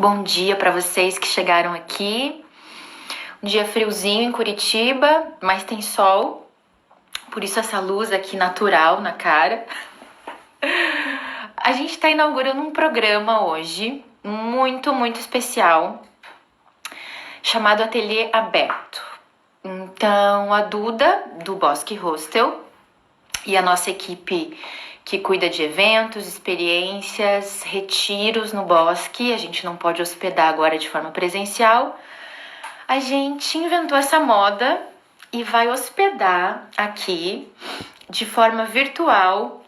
Bom dia para vocês que chegaram aqui. Um dia friozinho em Curitiba, mas tem sol. Por isso essa luz aqui natural na cara. A gente está inaugurando um programa hoje muito especial, chamado Ateliê Aberto. Então, a Duda, do Bosque Hostel, e a nossa equipe que cuida de eventos, experiências, retiros no bosque, a gente não pode hospedar agora de forma presencial, a gente inventou essa moda e vai hospedar aqui, de forma virtual,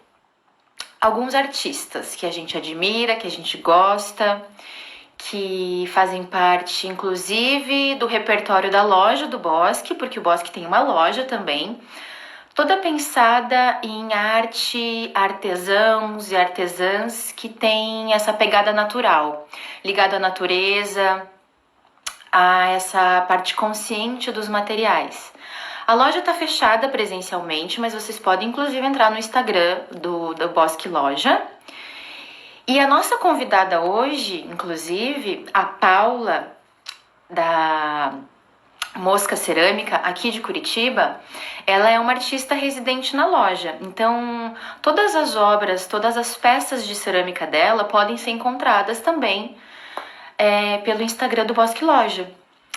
alguns artistas que a gente admira, que a gente gosta, que fazem parte, inclusive, do repertório da loja do Bosque, porque o Bosque tem uma loja também, toda pensada em arte, artesãos e artesãs que tem essa pegada natural, ligada à natureza, a essa parte consciente dos materiais. A loja está fechada presencialmente, mas vocês podem inclusive entrar no Instagram do Bosque Loja. E a nossa convidada hoje, inclusive, a Paula, da Mosca Cerâmica, aqui de Curitiba, ela é uma artista residente na loja. Então, todas as obras, todas as peças de cerâmica dela podem ser encontradas também pelo Instagram do Bosque Loja.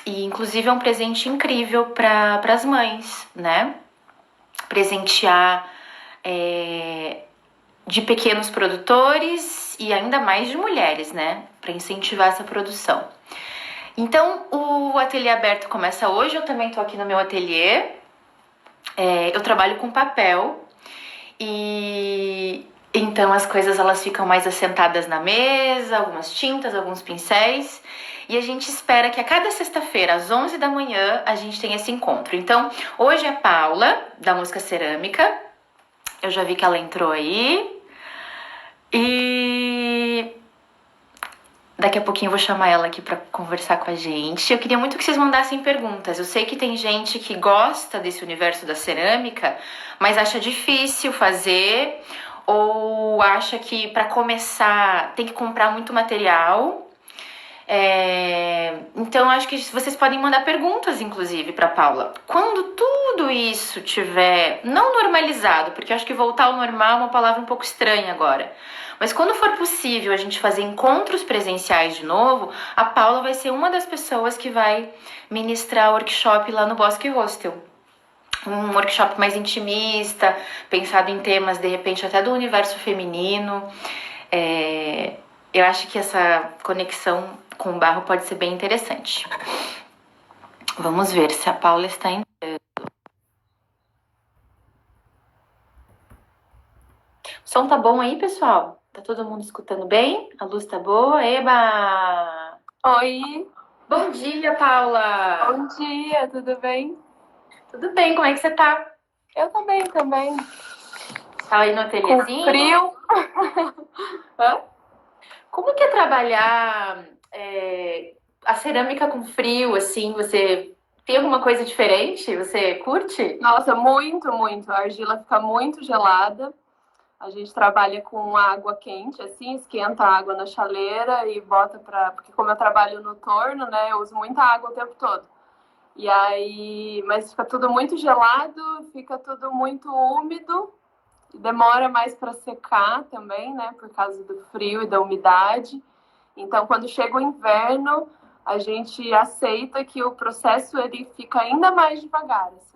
E, inclusive, é um presente incrível para as mães, né? Presentear de pequenos produtores e ainda mais de mulheres, né? Para incentivar essa produção. Então, o ateliê aberto começa hoje. Eu também tô aqui no meu ateliê. Eu trabalho com papel e então as coisas elas ficam mais assentadas na mesa, algumas tintas, alguns pincéis. E a gente espera que a cada sexta-feira, às 11 da manhã, a gente tenha esse encontro. Então, hoje é a Paula, da Mosca Cerâmica. Eu já vi que ela entrou aí. E daqui a pouquinho eu vou chamar ela aqui para conversar com a gente. Eu queria muito que vocês mandassem perguntas. Eu sei que tem gente que gosta desse universo da cerâmica, mas acha difícil fazer ou acha que para começar tem que comprar muito material. Então acho que vocês podem mandar perguntas, inclusive, para Paula. Quando tudo isso tiver não normalizado, porque eu acho que voltar ao normal é uma palavra um pouco estranha agora. Mas quando for possível a gente fazer encontros presenciais de novo, a Paula vai ser uma das pessoas que vai ministrar workshop lá no Bosque Hostel. Um workshop mais intimista, pensado em temas, de repente, até do universo feminino. Eu acho que essa conexão com o barro pode ser bem interessante. Vamos ver se a Paula está entrando. O som tá bom aí, pessoal? Tá todo mundo escutando bem? A luz tá boa? Eba! Oi! Bom dia, Paula! Bom dia, tudo bem? Tudo bem, como é que você tá? Eu também. Tá aí no Com ateliêzinho? frio? Hã? Como que é trabalhar a cerâmica com frio, assim? Você tem alguma coisa diferente? Você curte? Nossa, muito. A argila fica muito gelada. A gente trabalha com água quente, assim, esquenta a água na chaleira e bota pra... Porque como eu trabalho no torno, né, eu uso muita água o tempo todo. E aí... Mas fica tudo muito gelado, fica tudo muito úmido. Demora mais para secar também, né, por causa do frio e da umidade. Então, quando chega o inverno, a gente aceita que o processo ele fica ainda mais devagar, assim.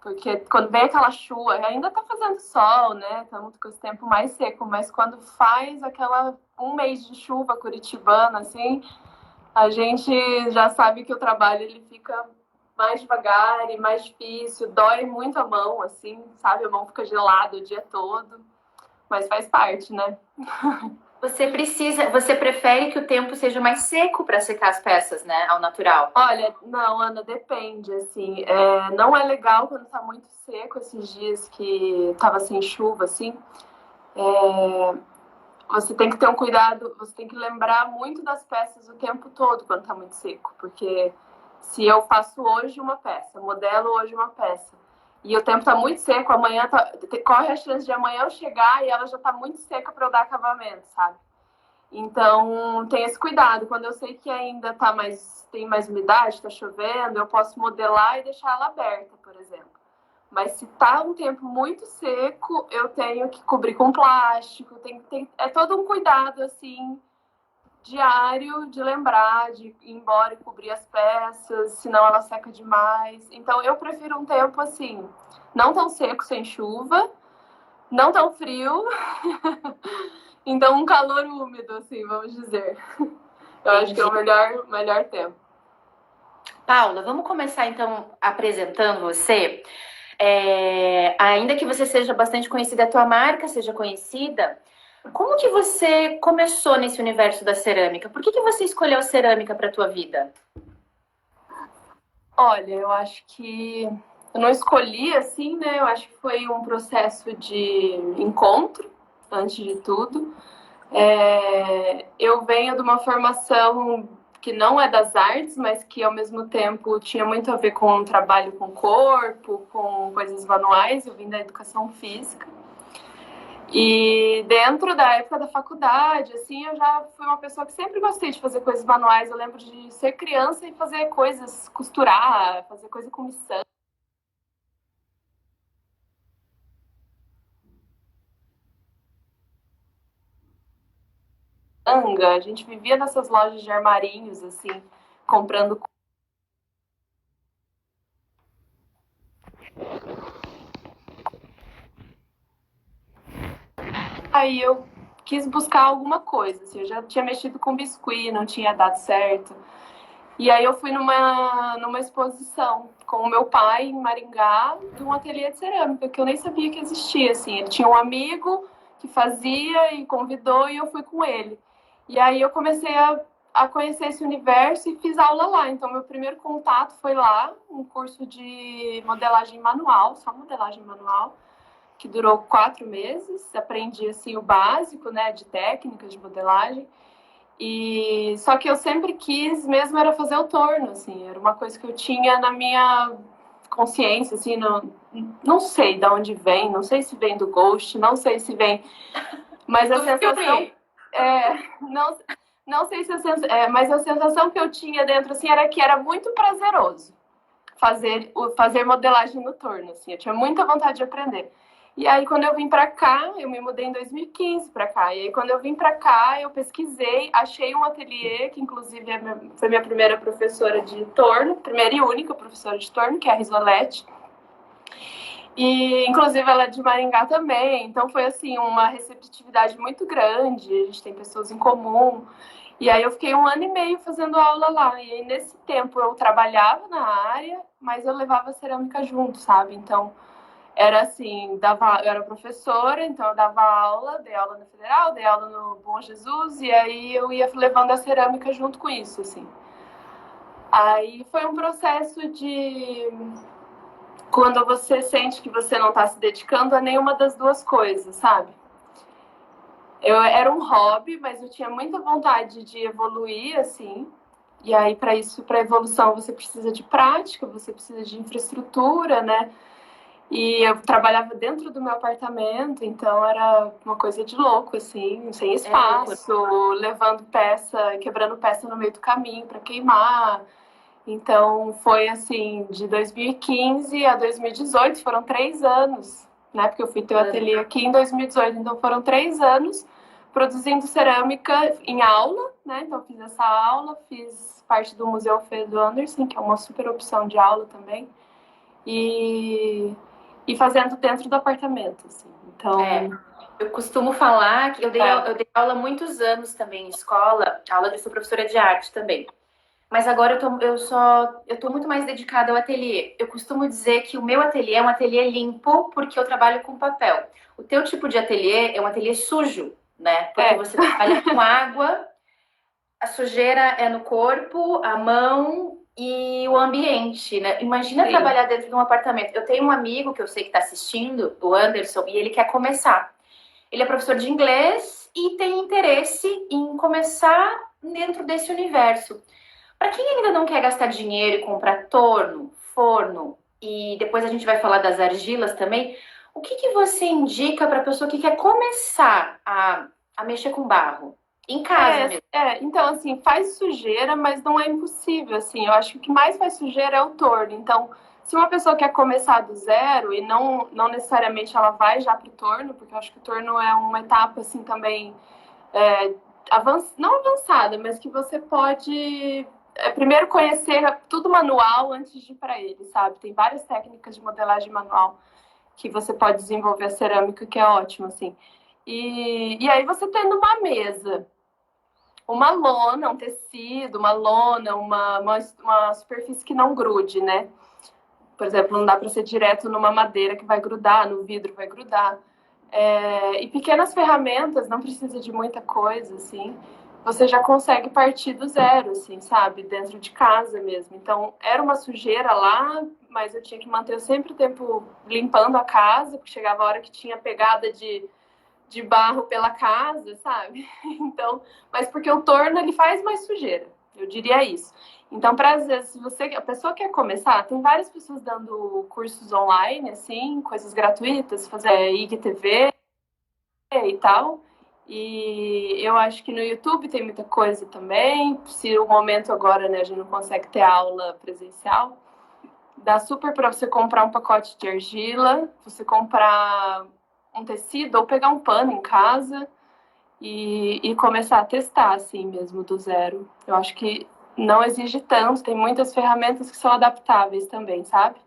Porque quando vem aquela chuva, ainda tá fazendo sol, né? Estamos com esse tempo mais seco, mas quando faz aquela um mês de chuva curitibana, assim, a gente já sabe que o trabalho ele fica mais devagar e mais difícil, dói muito a mão, assim, sabe? A mão fica gelada o dia todo, mas faz parte, né? Você prefere que o tempo seja mais seco para secar as peças, né? Ao natural? Olha, não, Ana, depende, assim. Não é legal quando tá muito seco esses dias que tava sem chuva, assim. Você tem que ter um cuidado, você tem que lembrar muito das peças o tempo todo quando tá muito seco, porque se eu faço hoje uma peça, modelo hoje uma peça, e o tempo tá muito seco, corre a chance de amanhã eu chegar e ela já tá muito seca para eu dar acabamento, sabe? Então, tem esse cuidado. Quando eu sei que ainda tem mais umidade, está chovendo, eu posso modelar e deixar ela aberta, por exemplo. Mas se tá um tempo muito seco, eu tenho que cobrir com plástico. É todo um cuidado, assim, diário de lembrar, de ir embora e cobrir as peças, senão ela seca demais. Então, eu prefiro um tempo, assim, não tão seco, sem chuva, não tão frio. Então, um calor úmido, assim, vamos dizer. Eu acho que é o melhor tempo. Paula, vamos começar então apresentando você. Ainda que você seja bastante conhecida, a tua marca seja conhecida, como que você começou nesse universo da cerâmica? Por que você escolheu cerâmica para a tua vida? Olha, eu acho que eu não escolhi assim, né? Eu acho que foi um processo de encontro, antes de tudo. Eu venho de uma formação que não é das artes, mas que ao mesmo tempo tinha muito a ver com o trabalho com o corpo, com coisas manuais. Eu vim da educação física. E dentro da época da faculdade, assim, eu já fui uma pessoa que sempre gostei de fazer coisas manuais. Eu lembro de ser criança e fazer coisas, costurar, fazer coisa com miçanga. A gente vivia nessas lojas de armarinhos, assim, comprando. Aí eu quis buscar alguma coisa, assim, eu já tinha mexido com biscuit, não tinha dado certo. E aí eu fui numa exposição com o meu pai em Maringá, de um ateliê de cerâmica, que eu nem sabia que existia, assim. Ele tinha um amigo que fazia e convidou e eu fui com ele. E aí eu comecei a conhecer esse universo e fiz aula lá. Então, meu primeiro contato foi lá, um curso de modelagem manual, só modelagem manual, que durou 4 meses. Aprendi, assim, o básico, né, de técnicas de modelagem. E só que eu sempre quis mesmo era fazer o torno, assim, era uma coisa que eu tinha na minha consciência, assim, não sei de onde vem, não sei se vem do Ghost, não sei se vem, mas a sensação não sei se mas a sensação que eu tinha dentro, assim, era que era muito prazeroso fazer modelagem no torno, assim, eu tinha muita vontade de aprender. E aí, quando eu vim para cá, eu me mudei em 2015 para cá. E aí, quando eu vim para cá, eu pesquisei, achei um ateliê, que inclusive foi minha primeira professora de torno, primeira e única professora de torno, que é a Risolete. E, inclusive, ela é de Maringá também. Então, foi, assim, uma receptividade muito grande. A gente tem pessoas em comum. E aí, eu fiquei 1 ano e meio fazendo aula lá. E aí, nesse tempo, eu trabalhava na área, mas eu levava a cerâmica junto, sabe? Então, era assim, eu era professora, então eu dava aula, dei aula na Federal, dei aula no Bom Jesus, e aí eu ia levando a cerâmica junto com isso, assim. Aí foi um processo de quando você sente que você não está se dedicando a nenhuma das duas coisas, sabe? Era um hobby, mas eu tinha muita vontade de evoluir, assim. E aí, para isso, para evolução, você precisa de prática, você precisa de infraestrutura, né? E eu trabalhava dentro do meu apartamento, então era uma coisa de louco, assim, sem espaço, levando peça, quebrando peça no meio do caminho para queimar. Então foi assim, de 2015 a 2018, foram 3 anos, né? Porque eu fui ter o ateliê aqui em 2018, então foram 3 anos produzindo cerâmica em aula, né? Então fiz essa aula, fiz parte do Museu Fedo Anderson, que é uma super opção de aula também. E fazendo dentro do apartamento, assim. Então, eu costumo falar que eu dei aula há muitos anos também em escola, eu sou professora de arte também. Mas agora eu tô muito mais dedicada ao ateliê. Eu costumo dizer que o meu ateliê é um ateliê limpo porque eu trabalho com papel. O teu tipo de ateliê é um ateliê sujo, né? Porque você trabalha com água, a sujeira é no corpo, a mão e o ambiente, né? Imagina trabalhar dentro de um apartamento. Eu tenho um amigo que eu sei que está assistindo, o Anderson, e ele quer começar. Ele é professor de inglês e tem interesse em começar dentro desse universo. Para quem ainda não quer gastar dinheiro e comprar torno, forno, e depois a gente vai falar das argilas também, o que você indica para a pessoa que quer começar a mexer com barro? Em casa mesmo. Então, assim, faz sujeira, mas não é impossível, assim. Eu acho que o que mais faz sujeira é o torno. Então, se uma pessoa quer começar do zero e não necessariamente ela vai já pro torno, porque eu acho que o torno é uma etapa, assim, também é, não avançada, mas que você pode primeiro conhecer tudo manual antes de ir para ele, sabe? Tem várias técnicas de modelagem manual que você pode desenvolver a cerâmica, que é ótimo, assim. E aí você tendo uma mesa, uma lona, um tecido, uma lona, uma superfície que não grude, né? Por exemplo, não dá para ser direto numa madeira que vai grudar, no vidro vai grudar. E pequenas ferramentas, não precisa de muita coisa, assim. Você já consegue partir do zero, assim, sabe? Dentro de casa mesmo. Então, era uma sujeira lá, mas eu tinha que manter sempre o tempo limpando a casa, porque chegava a hora que tinha pegada de barro pela casa, sabe? Então, mas porque o torno ele faz mais sujeira, eu diria isso. Então, para às vezes, se a pessoa quer começar, tem várias pessoas dando cursos online, assim, coisas gratuitas, fazer IGTV e tal. E eu acho que no YouTube tem muita coisa também. Se o momento agora, né, a gente não consegue ter aula presencial, dá super para você comprar um pacote de argila, você comprar um tecido ou pegar um pano em casa e começar a testar assim mesmo do zero. Eu acho que não exige tanto, tem muitas ferramentas que são adaptáveis também, sabe?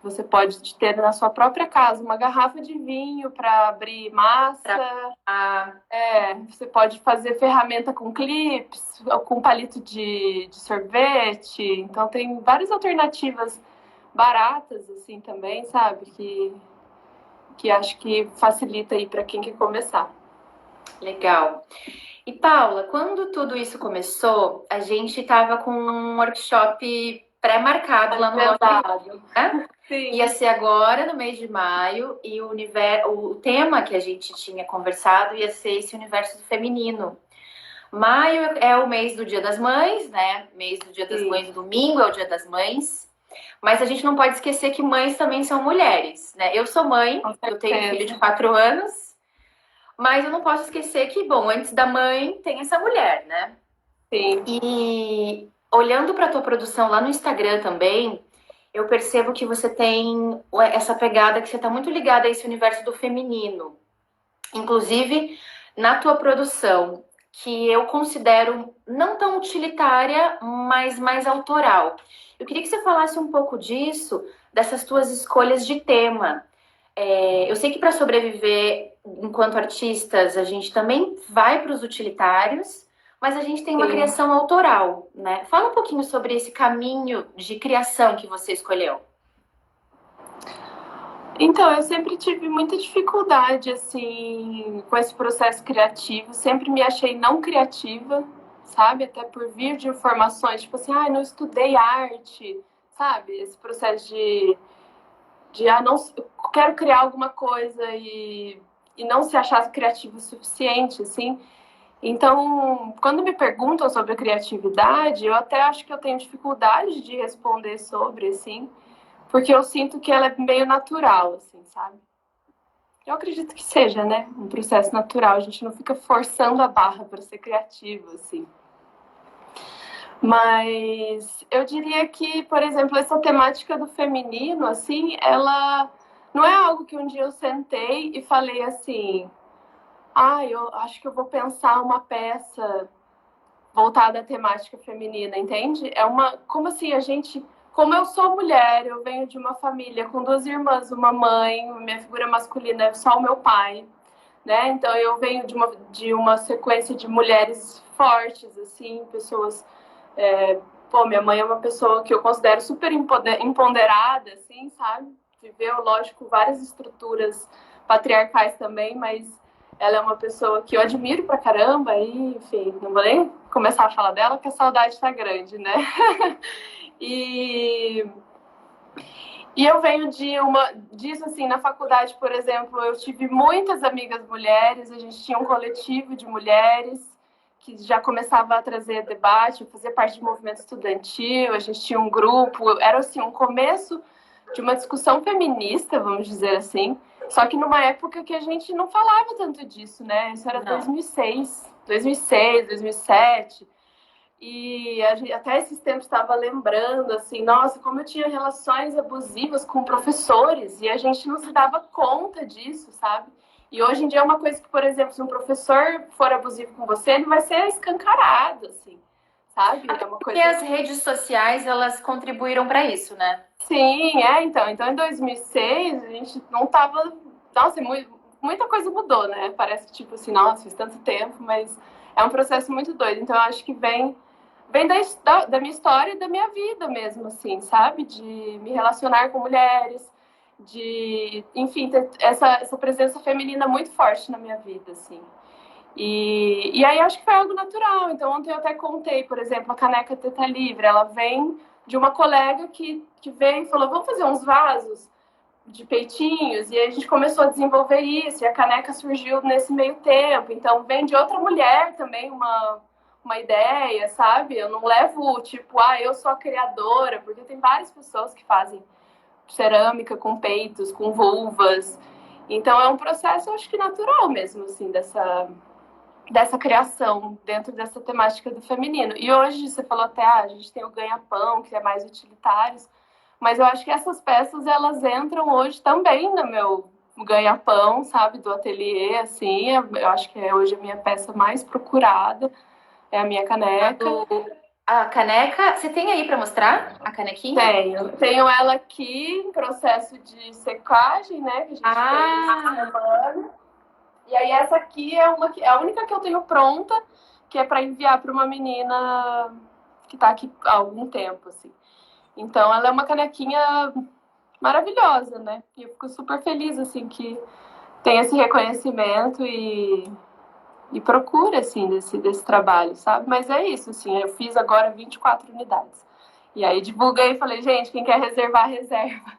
Você pode ter na sua própria casa uma garrafa de vinho para abrir massa. Você pode fazer ferramenta com clips, com palito de sorvete. Então tem várias alternativas baratas assim também, sabe? Que acho que facilita aí para quem quer começar. Legal. E Paula, quando tudo isso começou, a gente estava com um workshop pré-marcado lá no Loja, né? Sim. Ia ser agora, no mês de maio, e o tema que a gente tinha conversado ia ser esse universo do feminino. Maio é o mês do Dia das Mães, né? Mês do Dia das Mães, domingo é o Dia das Mães. Mas a gente não pode esquecer que mães também são mulheres, né? Eu sou mãe, eu tenho um filho de 4 anos, mas eu não posso esquecer que, bom, antes da mãe tem essa mulher, né? Sim. E olhando para a tua produção lá no Instagram também, eu percebo que você tem essa pegada que você está muito ligada a esse universo do feminino. Inclusive, na tua produção, que eu considero não tão utilitária, mas mais autoral. Eu queria que você falasse um pouco disso, dessas tuas escolhas de tema. Eu sei que para sobreviver enquanto artistas, a gente também vai para os utilitários, mas a gente tem uma criação autoral, né? Fala um pouquinho sobre esse caminho de criação que você escolheu. Então, eu sempre tive muita dificuldade, assim, com esse processo criativo. Sempre me achei não criativa, sabe? Até por vir de informações, tipo assim, não estudei arte, sabe? Esse processo não, quero criar alguma coisa e não se achar criativo o suficiente, assim. Então, quando me perguntam sobre a criatividade, eu até acho que eu tenho dificuldade de responder sobre, assim, porque eu sinto que ela é meio natural, assim, sabe? Eu acredito que seja, né? Um processo natural. A gente não fica forçando a barra para ser criativo, assim. Mas eu diria que, por exemplo, essa temática do feminino, assim, ela não é algo que um dia eu sentei e falei assim: eu acho que eu vou pensar uma peça voltada à temática feminina, entende? Como assim, como eu sou mulher, eu venho de uma família com 2 irmãs, uma mãe, minha figura masculina é só o meu pai, né? Então eu venho de uma sequência de mulheres fortes, assim, pessoas. Minha mãe é uma pessoa que eu considero super empoderada, assim, sabe? Viveu, lógico, várias estruturas patriarcais também, mas ela é uma pessoa que eu admiro pra caramba e, enfim, não vou nem começar a falar dela, porque a saudade tá grande, né? E eu venho disso, assim, na faculdade, por exemplo, eu tive muitas amigas mulheres, a gente tinha um coletivo de mulheres que já começava a trazer debate, fazer parte de movimento estudantil, a gente tinha um grupo, era assim, um começo de uma discussão feminista, vamos dizer assim, só que numa época que a gente não falava tanto disso, né? Isso era 2006. 2006, 2007. E a gente, até esses tempos estava lembrando, assim, nossa, como eu tinha relações abusivas com professores e a gente não se dava conta disso, sabe? E hoje em dia é uma coisa que, por exemplo, se um professor for abusivo com você, ele vai ser escancarado, assim, sabe? É uma coisa... Porque as redes sociais, elas contribuíram para isso, né? Sim, então. Então, em 2006, a gente não tava... Nossa, muita coisa mudou, né? Parece que, tipo assim, nossa, faz tanto tempo, mas é um processo muito doido. Então, eu acho que vem da minha história e da minha vida mesmo, assim, sabe? De me relacionar com mulheres, de, enfim, ter essa presença feminina muito forte na minha vida, assim. E aí acho que foi algo natural. Então, ontem eu até contei, por exemplo, a caneca Teta Livre, ela vem de uma colega que veio e falou, vamos fazer uns vasos de peitinhos, e aí a gente começou a desenvolver isso, e a caneca surgiu nesse meio tempo. Então, vem de outra mulher também uma ideia, sabe? Eu não levo, tipo, eu sou a criadora, porque tem várias pessoas que fazem cerâmica com peitos, com vulvas. Então, é um processo, eu acho que natural mesmo, assim, dessa criação dentro dessa temática do feminino. E hoje, você falou até, a gente tem o ganha-pão, que é mais utilitário, mas eu acho que essas peças, elas entram hoje também no meu ganha-pão, sabe, do ateliê, assim, eu acho que hoje a minha peça mais procurada é a minha caneca. A caneca, você tem aí para mostrar a canequinha? Tenho ela aqui em processo de secagem, né, que a gente fez essa semana. E aí essa aqui é a única que eu tenho pronta, que é para enviar para uma menina que está aqui há algum tempo, assim. Então ela é uma canequinha maravilhosa, né? E eu fico super feliz, assim, que tem esse reconhecimento e procura, assim, desse trabalho, sabe? Mas é isso, assim, eu fiz agora 24 unidades. E aí divulguei e falei, gente, quem quer reservar, reserva.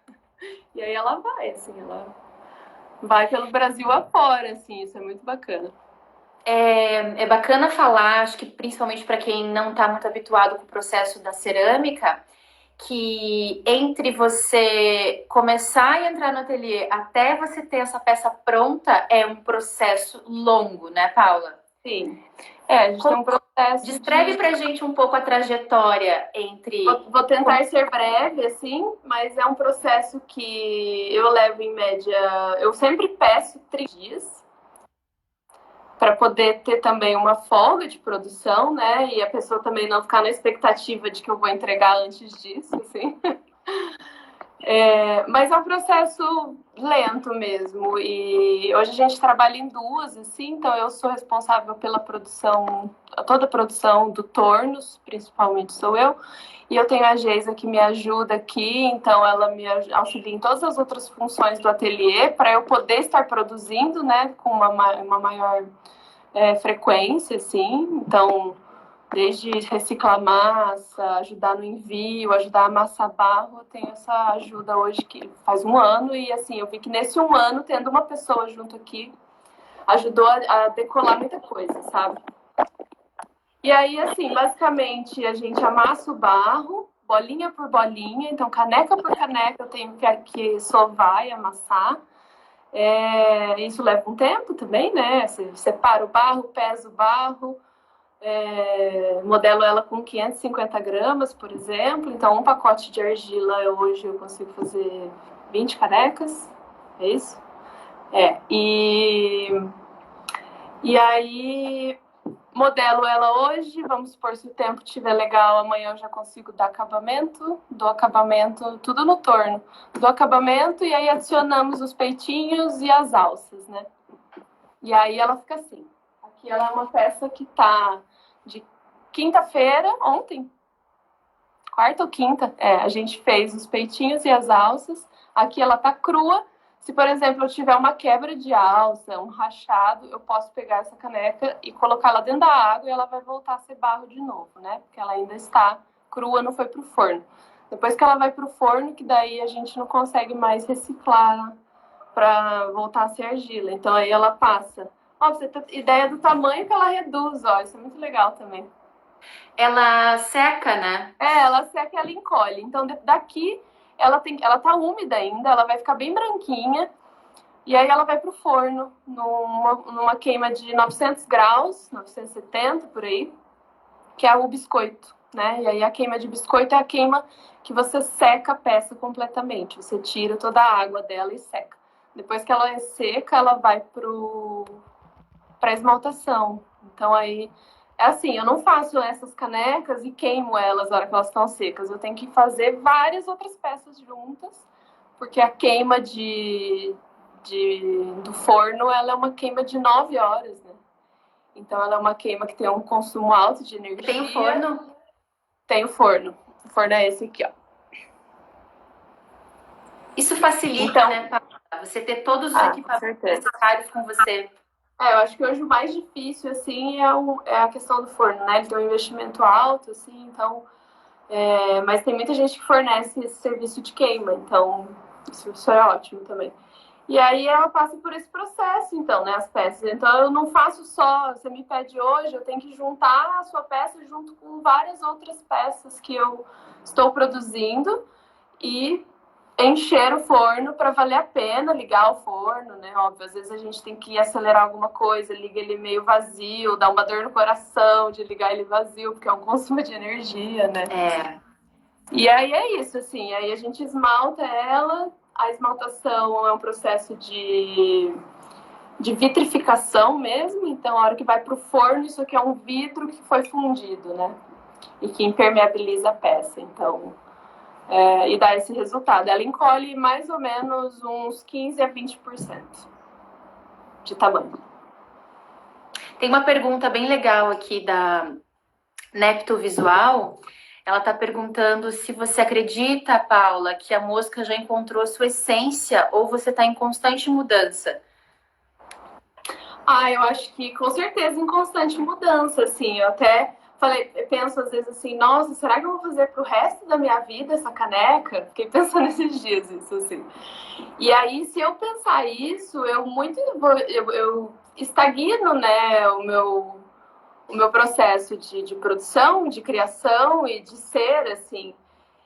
E aí ela vai, assim, ela vai pelo Brasil afora, assim, isso é muito bacana. É bacana falar, acho que principalmente para quem não está muito habituado com o processo da cerâmica, que entre você começar e entrar no ateliê até você ter essa peça pronta é um processo longo, né, Paula? Sim. A gente tem um processo. Descreve pra gente um pouco a trajetória entre... Vou tentar ser breve, assim, mas é um processo que eu levo em média... Eu sempre peço 3 dias para poder ter também uma folga de produção, né? E a pessoa também não ficar na expectativa de que eu vou entregar antes disso, assim. Mas é um processo lento mesmo. E hoje a gente trabalha em 2, assim, então eu sou responsável pela produção, toda a produção do Tornos, principalmente sou eu. E eu tenho a Geisa que me ajuda aqui, então ela me auxilia em todas as outras funções do ateliê para eu poder estar produzindo, né, com uma maior frequência, assim. Então, desde reciclar massa, ajudar no envio, ajudar a amassar barro, eu tenho essa ajuda hoje que faz 1 ano. E assim, eu vi que nesse 1 ano, tendo uma pessoa junto aqui, ajudou a decolar muita coisa, sabe? E aí, assim, basicamente, a gente amassa o barro, bolinha por bolinha. Então, caneca por caneca, eu tenho que sovar e amassar. Isso leva um tempo também, né? Você separa o barro, pesa o barro, modelo ela com 550 gramas, por exemplo. Então, um pacote de argila, hoje eu consigo fazer 20 canecas, é isso? E aí, modelo ela hoje, vamos supor, se o tempo estiver legal, amanhã eu já consigo dar acabamento, do acabamento, tudo no torno, do acabamento, e aí adicionamos os peitinhos e as alças, né? E aí ela fica assim. Aqui ela é uma peça que tá de quinta-feira, ontem, quarta ou quinta, a gente fez os peitinhos e as alças. Aqui ela tá crua. Se, por exemplo, eu tiver uma quebra de alça, um rachado, eu posso pegar essa caneca e colocar ela dentro da água e ela vai voltar a ser barro de novo, né? Porque ela ainda está crua, não foi pro forno. Depois que ela vai pro forno, que daí a gente não consegue mais reciclar para voltar a ser argila. Então aí ela passa. Ó, você tem ideia do tamanho que ela reduz, ó. Isso é muito legal também. Ela seca, né? Ela seca e ela encolhe. Então daqui ela tá úmida ainda, ela vai ficar bem branquinha. E aí ela vai para o forno, numa queima de 900 graus, 970 por aí, que é o biscoito, né? E aí a queima de biscoito é a queima que você seca a peça completamente. Você tira toda a água dela e seca. Depois que ela é seca, ela vai para esmaltação. Então aí é assim, eu não faço essas canecas e queimo elas na hora que elas estão secas. Eu tenho que fazer várias outras peças juntas, porque a queima do forno ela é uma queima de 9 horas, né? Então ela é uma queima que tem um consumo alto de energia. Tem o forno? Tem o forno. O forno é esse aqui, ó. Isso facilita, então, né, Paula? Você ter todos os equipamentos necessários com você. Eu acho que hoje o mais difícil, assim, é a questão do forno, né? Ele tem um investimento alto, assim, então... mas tem muita gente que fornece esse serviço de queima, então isso é ótimo também. E aí ela passa por esse processo, então, né, as peças. Então eu não faço só, você me pede hoje, eu tenho que juntar a sua peça junto com várias outras peças que eu estou produzindo e encher o forno para valer a pena ligar o forno, né? Óbvio, às vezes a gente tem que acelerar alguma coisa, liga ele meio vazio, dá uma dor no coração de ligar ele vazio, porque é um consumo de energia, né? E aí é isso, assim, aí a gente esmalta ela, a esmaltação é um processo de vitrificação mesmo, então a hora que vai para o forno, isso aqui é um vidro que foi fundido, né? E que impermeabiliza a peça, então... e dá esse resultado. Ela encolhe mais ou menos uns 15 a 20% de tamanho. Tem uma pergunta bem legal aqui da Nepto Visual. Ela está perguntando se você acredita, Paula, que a mosca já encontrou sua essência ou você está em constante mudança? Eu acho que com certeza em constante mudança, assim. Eu até penso às vezes assim, nossa, será que eu vou fazer pro resto da minha vida essa caneca? Fiquei pensando esses dias isso, assim. E aí, se eu pensar isso, eu estagno, né, o meu processo de produção, de criação e de ser, assim.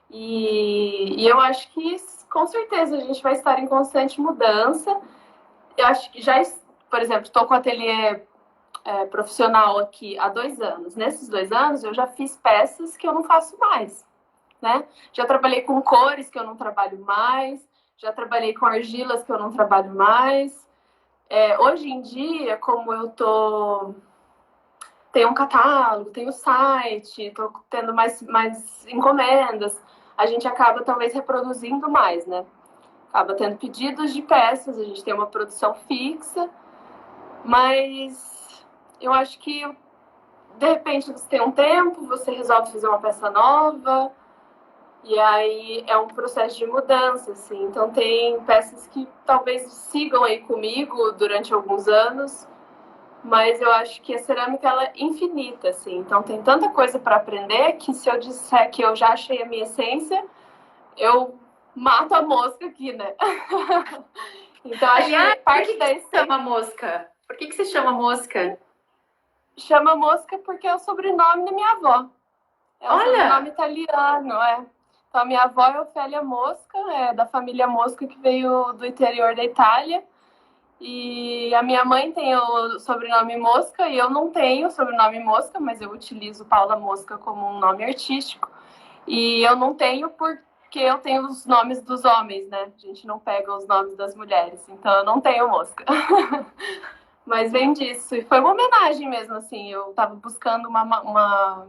E eu acho que com certeza a gente vai estar em constante mudança. Eu acho que já, por exemplo, estou com o ateliê profissional aqui há 2 anos. Nesses 2 anos, eu já fiz peças que eu não faço mais, né? Já trabalhei com cores que eu não trabalho mais, já trabalhei com argilas que eu não trabalho mais. Hoje em dia, como eu tenho um catálogo, tenho site, estou tendo mais encomendas, a gente acaba talvez reproduzindo mais, né? Acaba tendo pedidos de peças, a gente tem uma produção fixa, mas eu acho que de repente você tem um tempo, você resolve fazer uma peça nova, e aí é um processo de mudança, assim. Então tem peças que talvez sigam aí comigo durante alguns anos, mas eu acho que a cerâmica ela é infinita, assim. Então tem tanta coisa para aprender que se eu disser que eu já achei a minha essência, eu mato a mosca aqui, né? Então acho que parte da essência... chama mosca? Por que se chama mosca? Chama mosca porque é o sobrenome da minha avó. É um sobrenome italiano, Então, a minha avó é Ofélia Mosca, é da família Mosca que veio do interior da Itália. E a minha mãe tem o sobrenome Mosca e eu não tenho o sobrenome Mosca, mas eu utilizo Paula Mosca como um nome artístico. E eu não tenho porque eu tenho os nomes dos homens, né? A gente não pega os nomes das mulheres, então eu não tenho Mosca. Mas vem disso. E foi uma homenagem mesmo, assim. Eu estava buscando uma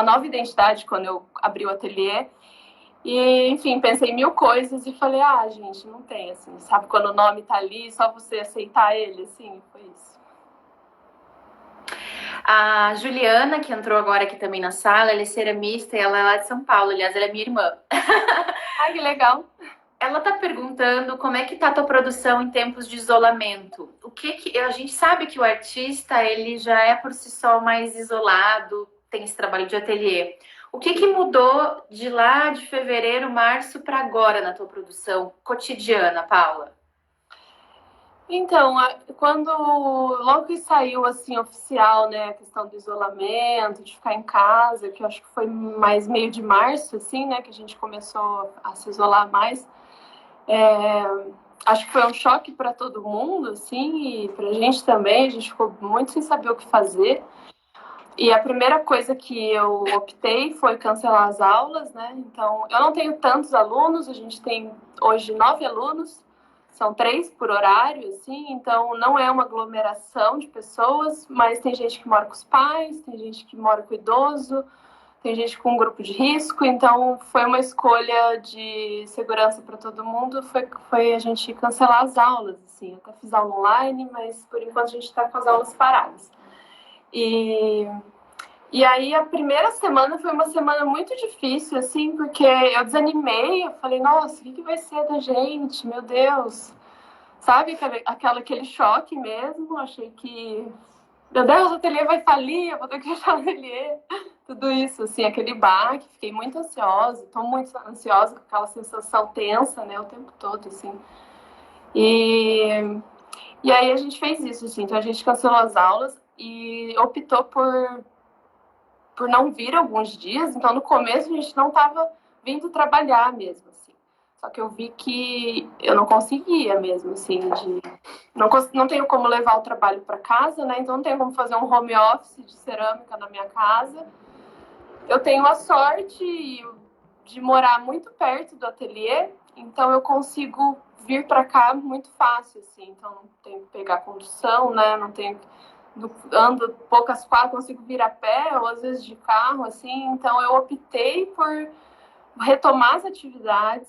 nova identidade quando eu abri o ateliê. E, enfim, pensei em mil coisas e falei, gente, não tem, assim, sabe? Quando o nome tá ali, só você aceitar ele, assim, foi isso. A Juliana, que entrou agora aqui também na sala, ela é ceramista e ela é lá de São Paulo, aliás, ela é minha irmã. Ai, que legal. Ela tá perguntando como é que tá a tua produção em tempos de isolamento. A gente sabe que o artista, ele já é por si só mais isolado, tem esse trabalho de ateliê. O que mudou de lá de fevereiro, março para agora na tua produção cotidiana, Paula? Então, logo que saiu, assim, oficial, né, a questão do isolamento, de ficar em casa, que eu acho que foi mais meio de março, assim, né, que a gente começou a se isolar mais, acho que foi um choque para todo mundo, assim, e para a gente também. A gente ficou muito sem saber o que fazer. E a primeira coisa que eu optei foi cancelar as aulas, né? Então, eu não tenho tantos alunos, a gente tem hoje 9 alunos, são 3 por horário, assim, então não é uma aglomeração de pessoas, mas tem gente que mora com os pais, tem gente que mora com o idoso, tem gente com um grupo de risco, então foi uma escolha de segurança para todo mundo, foi a gente cancelar as aulas, assim. Eu até fiz aula online, mas por enquanto a gente está com as aulas paradas. E aí a primeira semana foi uma semana muito difícil, assim, porque eu desanimei, eu falei, nossa, o que vai ser da gente, meu Deus. Sabe, aquele choque mesmo, achei que, meu Deus, o ateliê vai falir, eu vou ter que fechar o ateliê. Tudo isso, assim, aquele baque, fiquei muito ansiosa, tô muito ansiosa com aquela sensação tensa, né, o tempo todo, assim. E aí a gente fez isso, assim, então a gente cancelou as aulas e optou por não vir alguns dias, então no começo a gente não estava vindo trabalhar mesmo, assim. Só que eu vi que eu não conseguia mesmo, assim, não tenho como levar o trabalho para casa, né? Então não tenho como fazer um home office de cerâmica na minha casa. Eu tenho a sorte de morar muito perto do ateliê, então eu consigo vir para cá muito fácil, assim. Então não tenho que pegar condução, né? Não tenho ando poucas quadras, consigo vir a pé ou às vezes de carro, assim. Então eu optei por retomar as atividades,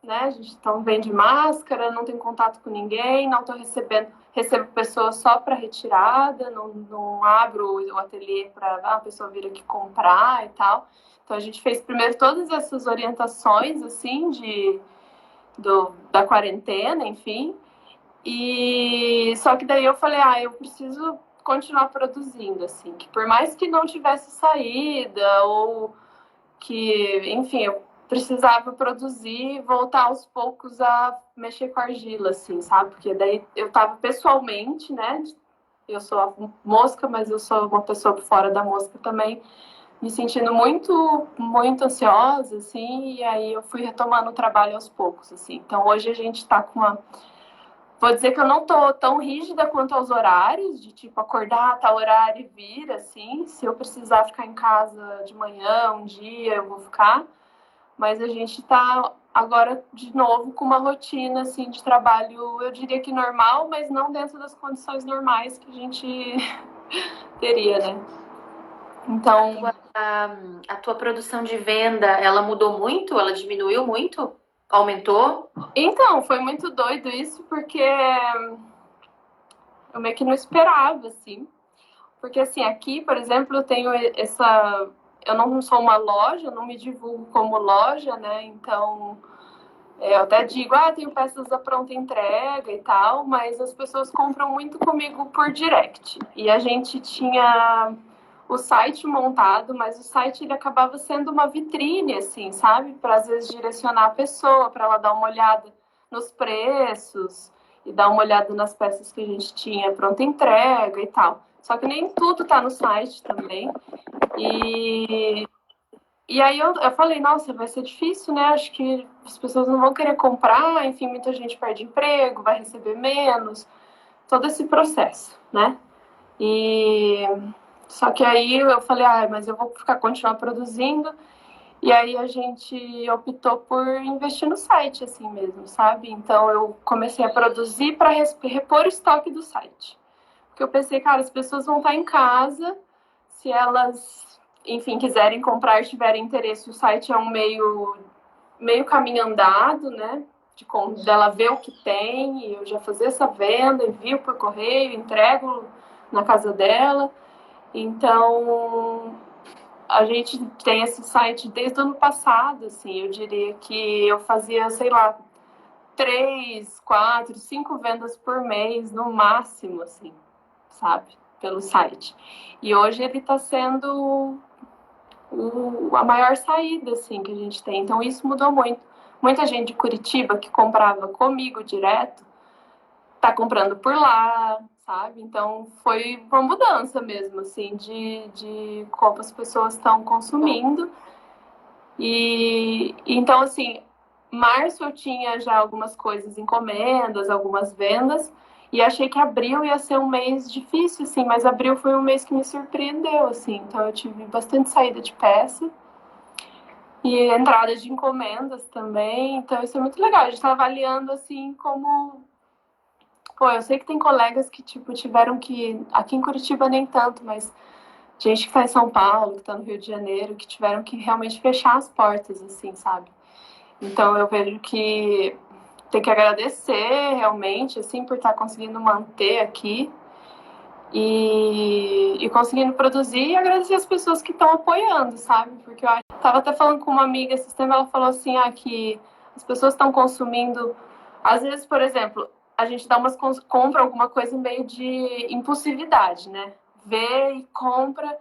né? A gente não vende máscara, não tem contato com ninguém, não estou recebo pessoas só para retirada, não abro o ateliê para a pessoa vir aqui comprar e tal. Então a gente fez primeiro todas essas orientações, assim, da quarentena, enfim. E só que daí eu falei, eu preciso continuar produzindo, assim, que por mais que não tivesse saída ou que, enfim, eu precisava produzir e voltar aos poucos a mexer com argila, assim, sabe? Porque daí eu tava pessoalmente, né? Eu sou a mosca, mas eu sou uma pessoa por fora da mosca também, me sentindo muito, muito ansiosa, assim, e aí eu fui retomando o trabalho aos poucos, assim. Então hoje a gente tá com uma. Vou dizer que eu não tô tão rígida quanto aos horários, de tipo acordar a tal horário e vir, assim. Se eu precisar ficar em casa de manhã, um dia, eu vou ficar. Mas a gente tá agora de novo com uma rotina assim de trabalho, eu diria que normal, mas não dentro das condições normais que a gente teria, né? Então, a tua produção de venda, ela mudou muito? Ela diminuiu muito? Aumentou? então foi muito doido isso, porque eu meio que não esperava, assim. Porque, assim, aqui, por exemplo, eu tenho essa. Eu não sou uma loja, eu não me divulgo como loja, né? Então, eu até digo, tenho peças à pronta entrega e tal, mas as pessoas compram muito comigo por direct. E a gente tinha o site montado, mas o site ele acabava sendo uma vitrine, assim, sabe? Para às vezes direcionar a pessoa, para ela dar uma olhada nos preços e dar uma olhada nas peças que a gente tinha pronta entrega e tal. Só que nem tudo tá no site também. E aí eu falei, nossa, vai ser difícil, né? Acho que as pessoas não vão querer comprar, enfim, muita gente perde emprego, vai receber menos, todo esse processo, né? E só que aí eu falei, mas eu vou continuar produzindo. E aí a gente optou por investir no site, assim mesmo, sabe? Então eu comecei a produzir para repor o estoque do site. Porque eu pensei, cara, as pessoas vão estar em casa, se elas, enfim, quiserem comprar, tiverem interesse, o site é um meio caminho andado, né? Dela ver o que tem, e eu já fazer essa venda, envio por correio, entrego na casa dela. Então, a gente tem esse site desde o ano passado, assim, eu diria que eu fazia, sei lá, 3, 4, 5 vendas por mês, no máximo, assim, sabe? Pelo site. E hoje ele está sendo a maior saída, assim, que a gente tem. Então, isso mudou muito. Muita gente de Curitiba que comprava comigo direto, tá comprando por lá, sabe? Então, foi uma mudança mesmo, assim, de como as pessoas estão consumindo. E então, assim, março eu tinha já algumas coisas, encomendas, algumas vendas, e achei que abril ia ser um mês difícil, assim, mas abril foi um mês que me surpreendeu, assim, então eu tive bastante saída de peça e entrada de encomendas também, então isso é muito legal. A gente tá avaliando, assim, como... Pô, eu sei que tem colegas que, tipo, tiveram que... Aqui em Curitiba nem tanto, mas gente que tá em São Paulo, que tá no Rio de Janeiro, que tiveram que realmente fechar as portas, assim, sabe? Então eu vejo que tem que agradecer realmente, assim, por estar conseguindo manter aqui e conseguindo produzir e agradecer as pessoas que estão apoiando, sabe? Porque eu tava até falando com uma amiga esse tempo, ela falou assim, que as pessoas estão consumindo, às vezes, por exemplo, a gente dá umas compra alguma coisa meio de impulsividade, né? Vê e compra,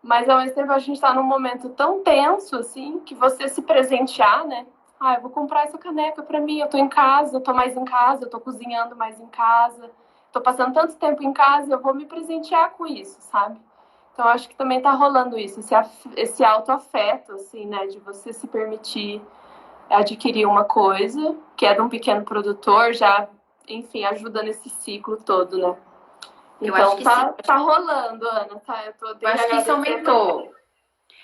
mas ao mesmo tempo a gente está num momento tão tenso, assim, que você se presentear, né? Eu vou comprar essa caneca para mim, eu tô em casa, eu tô mais em casa, eu tô cozinhando mais em casa, tô passando tanto tempo em casa, eu vou me presentear com isso, sabe? Então acho que também tá rolando isso, esse autoafeto, assim, né? De você se permitir adquirir uma coisa que é de um pequeno produtor, já, enfim, ajuda nesse ciclo todo, né? Eu acho Então que sim. tá rolando, Ana, tá? Eu acho que isso aumentou.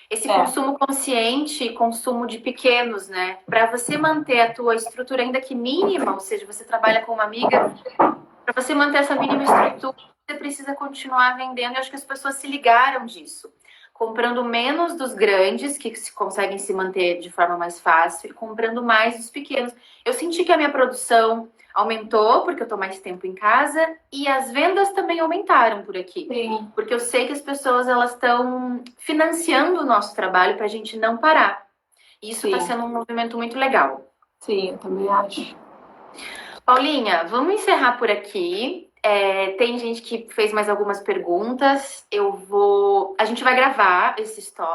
Esse É. consumo consciente e consumo de pequenos, né? Para você manter a tua estrutura ainda que mínima, ou seja, você trabalha com uma amiga, para você manter essa mínima estrutura, você precisa continuar vendendo. E acho que as pessoas se ligaram disso. Comprando menos dos grandes, que conseguem se manter de forma mais fácil, e comprando mais dos pequenos. Eu senti que a minha produção aumentou, porque eu estou mais tempo em casa, e as vendas também aumentaram por aqui. Sim. Porque eu sei que as pessoas elas estão financiando o nosso trabalho para a gente não parar. E isso está sendo um movimento muito legal. Sim, eu também acho. Paulinha, vamos encerrar por aqui. Tem gente que fez mais algumas perguntas. A gente vai gravar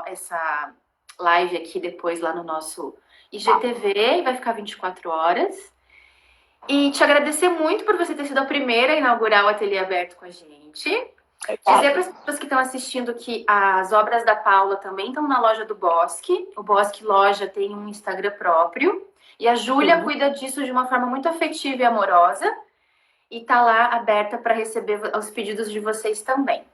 essa live aqui depois lá no nosso IGTV e vai ficar 24 horas. E te agradecer muito por você ter sido a primeira a inaugurar o Ateliê Aberto com a gente. Dizer para as pessoas que estão assistindo que as obras da Paula também estão na loja do Bosque. O Bosque Loja tem um Instagram próprio. E a Júlia cuida disso de uma forma muito afetiva e amorosa. E tá lá aberta para receber os pedidos de vocês também.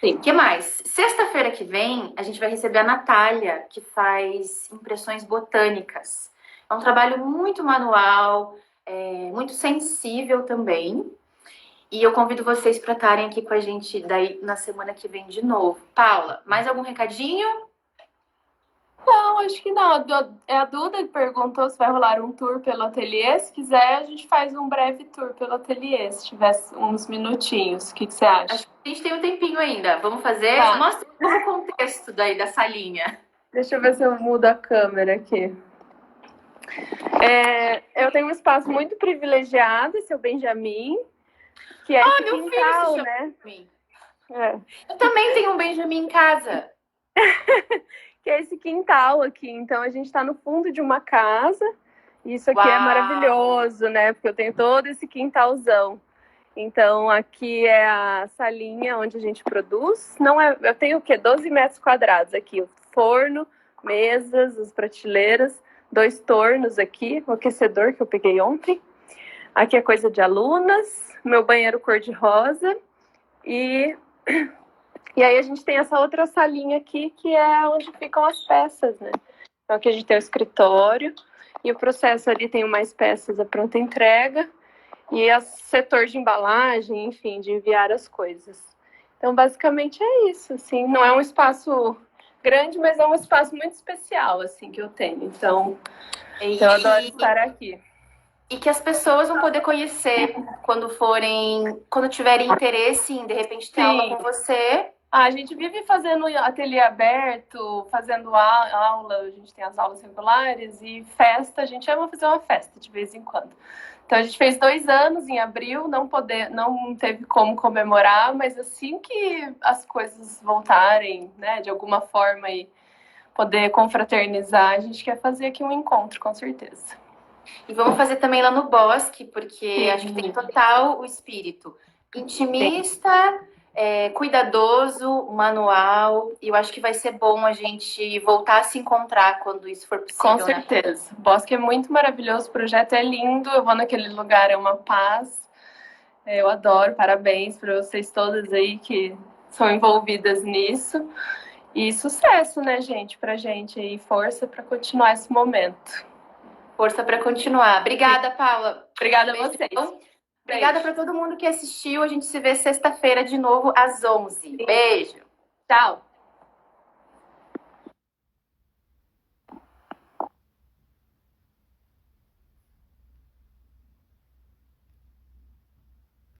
O que mais? Sexta-feira que vem, a gente vai receber a Natália, que faz impressões botânicas. É um trabalho muito manual, muito sensível também. E eu convido vocês para estarem aqui com a gente daí na semana que vem de novo. Paula, mais algum recadinho? Não, acho que não. É a Duda que perguntou se vai rolar um tour pelo ateliê. Se quiser, a gente faz um breve tour pelo ateliê, se tivesse uns minutinhos. O que você acha? Acho que a gente tem um tempinho ainda. Vamos fazer? Tá. Mostra o contexto daí da salinha. Deixa eu ver se eu mudo a câmera aqui. Eu tenho um espaço muito privilegiado, esse é o Benjamin, que é esse meu quintal, filho se né? Eu também tenho um Benjamin em casa. Que é esse quintal aqui. Então a gente está no fundo de uma casa. Isso aqui é maravilhoso, né? Porque eu tenho todo esse quintalzão. Então aqui é a salinha onde a gente produz. Eu tenho o quê? 12 metros quadrados aqui. O forno, mesas, as prateleiras, 2 tornos aqui, o aquecedor que eu peguei ontem. Aqui é coisa de alunas, meu banheiro cor-de-rosa. E aí a gente tem essa outra salinha aqui, que é onde ficam as peças, né? Então aqui a gente tem o escritório, e o processo ali tem mais peças à pronta entrega, e o setor de embalagem, enfim, de enviar as coisas. Então, basicamente é isso, assim. Não é um espaço grande, mas é um espaço muito especial, assim, que eu tenho. Então, eu adoro estar aqui. E que as pessoas vão poder conhecer quando tiverem interesse em, de repente, ter aula com você. A gente vive fazendo ateliê aberto, fazendo aula, a gente tem as aulas regulares e festa, a gente ama fazer uma festa de vez em quando. Então a gente fez 2 anos em abril, não teve como comemorar, mas assim que as coisas voltarem, né, de alguma forma e poder confraternizar, a gente quer fazer aqui um encontro, com certeza. E vamos fazer também lá no Bosque, porque acho que tem total o espírito intimista, cuidadoso, manual, e eu acho que vai ser bom a gente voltar a se encontrar quando isso for possível, Com né? certeza. O bosque é muito maravilhoso, o projeto é lindo, eu vou naquele lugar, é uma paz. Eu adoro, parabéns para vocês todas aí que são envolvidas nisso. E sucesso, né, gente, pra gente aí, força para continuar esse momento. Força para continuar. Obrigada, Paula. Obrigada a Beijão. vocês. Obrigada para Beijo. todo mundo que assistiu. A gente se vê sexta-feira de novo às 11. Beijo. Tchau.